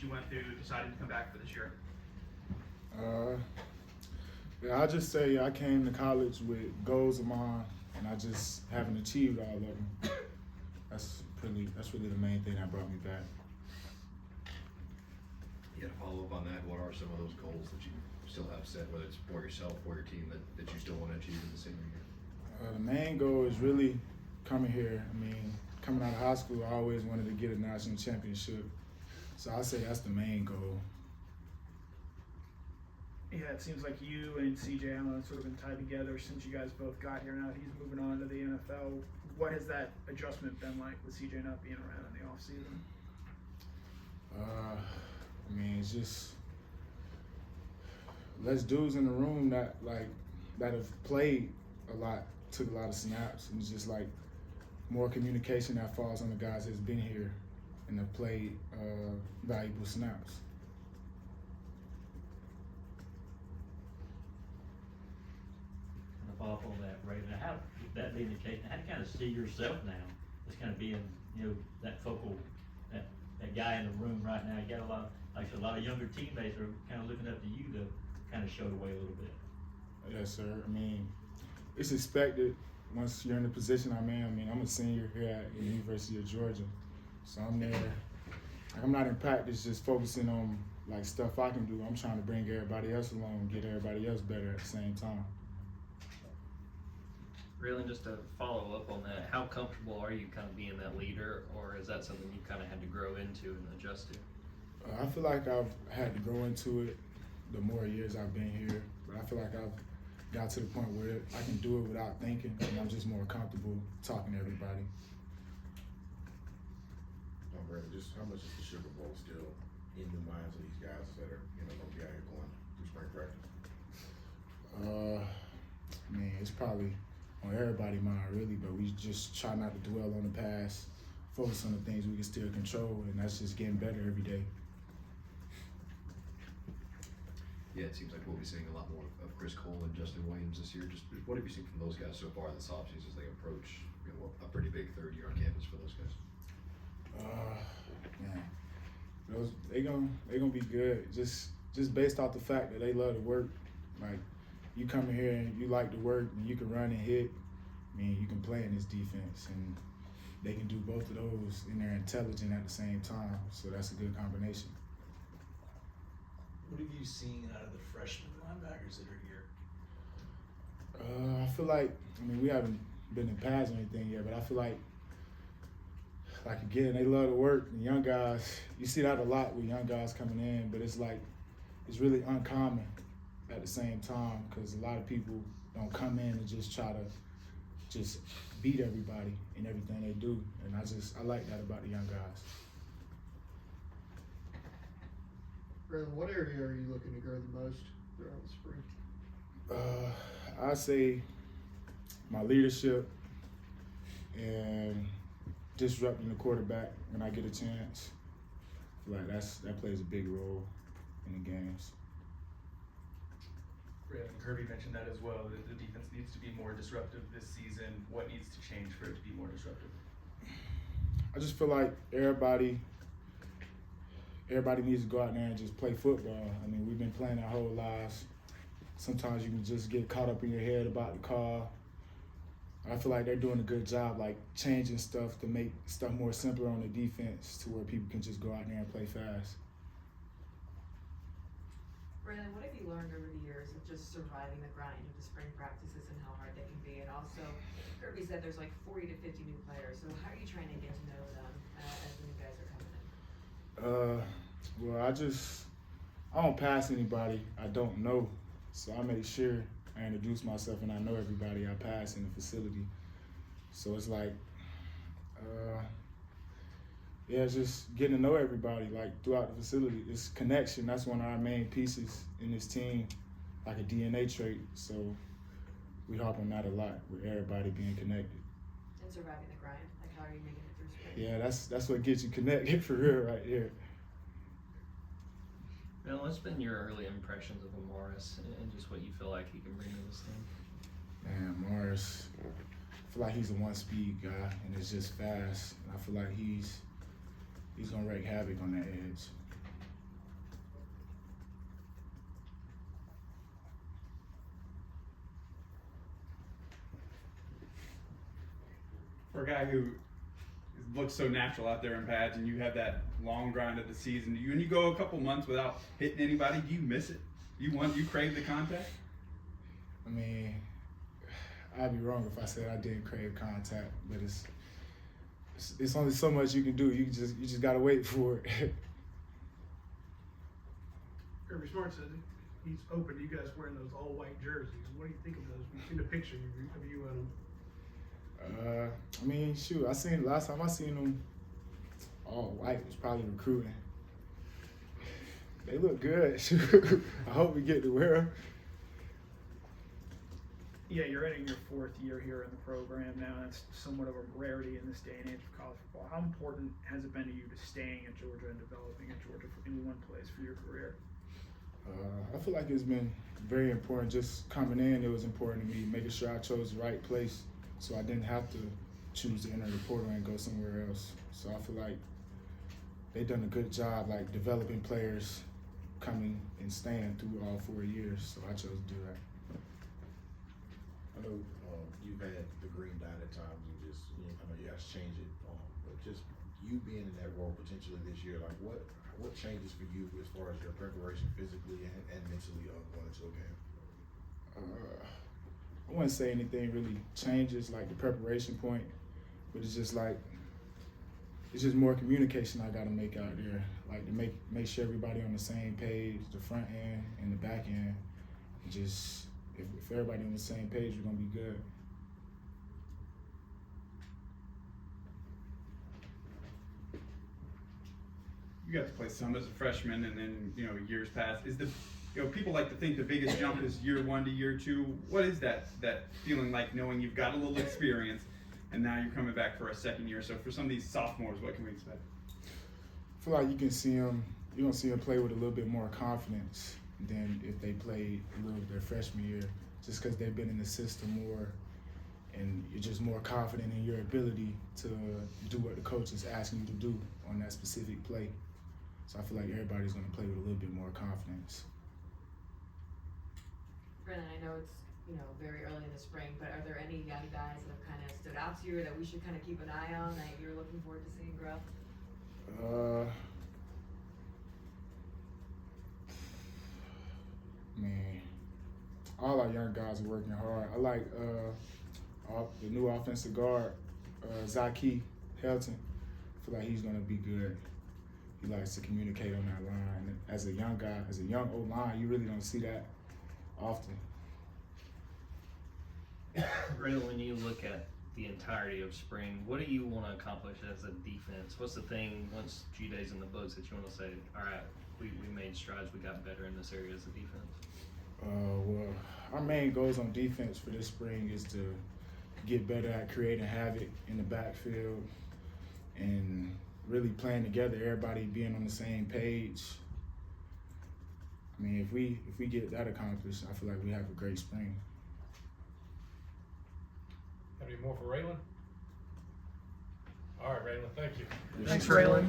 you went through deciding to come back for this year? Yeah, I just say I came to college with goals of mine, and I just haven't achieved all of them. That's really the main thing that brought me back. Yeah, to follow up on that, what are some of those goals that you still have set, whether it's for yourself or your team, that you still want to achieve in the senior year? The main goal is really coming here. I mean, coming out of high school, I always wanted to get a national championship. So I say that's the main goal. Yeah, it seems like you and CJ Allen have sort of been tied together since you guys both got here. Now he's moving on to the NFL. What has that adjustment been like with CJ not being around in the offseason? I mean, it's just less dudes in the room that have played a lot, took a lot of snaps, and it's just like more communication that falls on the guys that's been here and have played valuable snaps. Follow up on that, Raylen. How, that being the case, how do you kind of see yourself now as kind of being, that focal, that guy in the room right now? You got a lot, like I said, a lot of younger teammates are kind of looking up to you to kind of show the way a little bit. Yes, sir. I mean, it's expected once you're in the position I'm in. I mean, I'm a senior here at the University of Georgia, so I'm there. Like, I'm not in practice just focusing on like stuff I can do. I'm trying to bring everybody else along, get everybody else better at the same time. Raylen, just to follow up on that, how comfortable are you kind of being that leader, or is that something you kind of had to grow into and adjust to? I feel like I've had to grow into it the more years I've been here, but I feel like I've got to the point where I can do it without thinking, and I'm just more comfortable talking to everybody. Brandon, just how much is the Sugar Bowl still in the minds of these guys that are going to be out here going through spring practice? I mean, it's probably on everybody's mind, really, but we just try not to dwell on the past, focus on the things we can still control, and that's just getting better every day. Yeah, it seems like we'll be seeing a lot more of Chris Cole and Justin Williams this year. Just what have you seen from those guys so far this offseason as they approach a pretty big third year on campus for those guys? Man, they gonna be good. Just based off the fact that they love to work. Like, you come in here and you like to work and you can run and hit. I mean, you can play in this defense, and they can do both of those, and they're intelligent at the same time. So that's a good combination. What have you seen out of the freshman linebackers that are here? I feel like, we haven't been in pads or anything yet, but I feel like again, they love to work. And young guys, you see that a lot with young guys coming in, but it's really uncommon at the same time, because a lot of people don't come in and just try to just beat everybody in everything they do. And I like that about the young guys. Raylen, what area are you looking to grow the most throughout the spring? I say my leadership and disrupting the quarterback when I get a chance. I feel like that plays a big role in the games. Raylen, Kirby mentioned that as well, that the defense needs to be more disruptive this season. What needs to change for it to be more disruptive? I just feel like everybody needs to go out there and just play football. I mean, we've been playing our whole lives. Sometimes you can just get caught up in your head about the call. I feel like they're doing a good job, like changing stuff to make stuff more simpler on the defense, to where people can just go out there and play fast. Raylen, what have you learned over the years of just surviving the grind of the spring practices and how hard they can be? And also, Kirby said there's like 40 to 50 new players. So how are you trying to get to know them as the new guys are coming in? Well, I don't pass anybody I don't know. So I make sure I introduce myself and I know everybody I pass in the facility. So it's like, it's just getting to know everybody, like, throughout the facility. It's connection. That's one of our main pieces in this team, like a DNA trait. So we harp on that a lot, with everybody being connected. And surviving the grind, like how are you making it through spring? Yeah, that's what gets you connected for real right there. Now, what's been your early impressions of Morris and just what you feel like he can bring to this team? Man, Morris, I feel like he's a one-speed guy, and it's just fast. And I feel like he's gonna wreak havoc on that edge. for a guy who looks so natural out there in pads, and you have that long grind of the season, when you go a couple months without hitting anybody, do you miss it? You crave the contact? I mean, I'd be wrong if I said I didn't crave contact, but it's only so much you can do. You just gotta wait for it. Kirby Smart says he's open to you guys wearing those all white jerseys. What do you think of those? We've seen a picture of you in them. I mean, shoot, last time I seen them all white was probably recruiting. They look good. Shoot, I hope we get to wear them. Yeah, you're entering your 4th year here in the program now. That's somewhat of a rarity in this day and age of college football. How important has it been to you to staying at Georgia and developing at Georgia in one place for your career? I feel like it's been very important. Just coming in, it was important to me, making sure I chose the right place so I didn't have to choose to enter the portal and go somewhere else. So I feel like they've done a good job, like developing players coming and staying through all 4 years. So I chose to do that. I know you've had the green dot at times, and just I know you guys change it, but just you being in that role potentially this year, like what changes for you as far as your preparation physically and mentally going into a game? I wouldn't say anything really changes, like the preparation point, but it's just like it's just more communication I got to make out there, like to make sure everybody on the same page, the front end and the back end. Just if everybody on the same page, we're gonna be good. You got to play some as a freshman, and then years pass. Is the people like to think the biggest jump is year 1 to year 2. What is that feeling like, knowing you've got a little experience, and now you're coming back for a 2nd year? So for some of these sophomores, what can we expect? I feel like you're gonna see them play with a little bit more confidence than if they played a little their freshman year, just because they've been in the system more, and you're just more confident in your ability to do what the coach is asking you to do on that specific play. So I feel like everybody's going to play with a little bit more confidence. Brennan, I know it's very early in the spring, but are there any young guys that have kind of stood out to you or that we should kind of keep an eye on that you're looking forward to seeing grow? Man, all our young guys are working hard. I like the new offensive guard, Zaki Helton. I feel like he's going to be good. He likes to communicate on that line. As a young guy, as a young O-line, you really don't see that often. Really, when you look at the entirety of spring, what do you want to accomplish as a defense? What's the thing once G-Day's in the books that you want to say, all right, we made strides, we got better in this area as a defense? Well, our main goals on defense for this spring is to get better at creating havoc in the backfield and really playing together, everybody being on the same page. I mean, if we get that accomplished, I feel like we have a great spring. Have any more for Raylen? All right, Raylen, thank you. Thanks, Raylen.